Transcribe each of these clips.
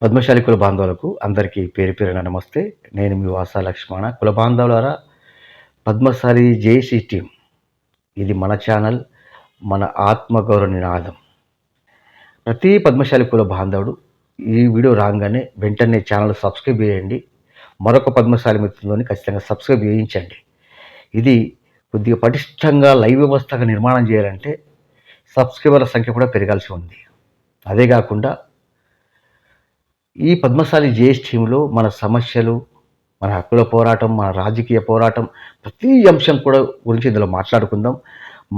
పద్మశాలి కుల బాంధవులకు అందరికీ పేరు పేరున నమస్తే. నేను మీ వాసా లక్ష్మణ. కుల బాంధవులారా, పద్మశాలి జేఏసీ టీం ఇది మన ఛానల్, మన ఆత్మగౌరవ నినాదం. ప్రతి పద్మశాలి కుల బాంధవుడు ఈ వీడియో రాగానే వెంటనే ఛానల్ సబ్స్క్రైబ్ చేయండి. మరొక పద్మశాలి మిత్రులని ఖచ్చితంగా సబ్స్క్రైబ్ చేయించండి. ఇది కొద్దిగా పటిష్టంగా లైవ్ వ్యవస్థగా నిర్మాణం చేయాలంటే సబ్స్క్రైబర్ల సంఖ్య కూడా పెరగాల్సి ఉంది. అదే కాకుండా ఈ పద్మశాలి జేఏసీ టీంలో మన సమస్యలు, మన హక్కుల పోరాటం, మన రాజకీయ పోరాటం, ప్రతి అంశం కూడా గురించి ఇందులో మాట్లాడుకుందాం.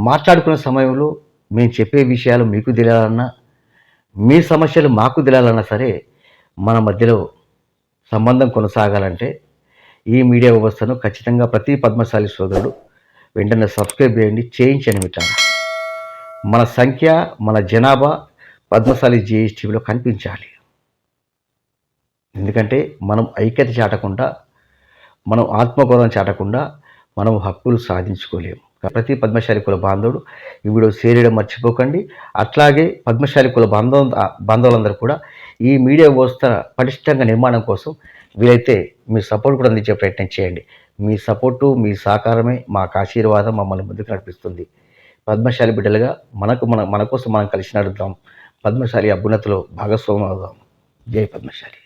మాట్లాడుకునే సమయంలో మేము చెప్పే విషయాలు మీకు తెలియాలన్నా, మీ సమస్యలు మాకు తెలియాలన్నా సరే, మన మధ్యలో సంబంధం కొనసాగాలంటే ఈ మీడియా వ్యవస్థను ఖచ్చితంగా ప్రతి పద్మశాలి సోదరుడు వెంటనే సబ్స్క్రైబ్ చేయించండి మిత్రులారా. మన సంఖ్య, మన జనాభా పద్మశాలి జేఏసీ టీంలో కనిపించాలి. ఎందుకంటే మనం ఐక్యత చాటకుండా, మనం ఆత్మగౌరవం చాటకుండా మనం హక్కులు సాధించుకోలేము. ప్రతి పద్మశాలి కుల బాంధవుడు ఈ వీడియో షేర్ చేయడం మర్చిపోకండి. అట్లాగే పద్మశాలి కుల బాంధవులందరూ కూడా ఈ మీడియా వ్యవస్థ పటిష్టంగా నిర్మాణం కోసం వీలైతే మీ సపోర్ట్ కూడా అందించే ప్రయత్నం చేయండి. మీ సపోర్టు, మీ సహకారమే మాకు ఆశీర్వాదం, మమ్మల్ని ముందుకు నడిపిస్తుంది. పద్మశాలి బిడ్డలుగా మన కోసం మనం కలిసి నడుద్దాం. పద్మశాలి అభ్యున్నతిలో భాగస్వామ్యం అవుదాం. జై పద్మశాలి.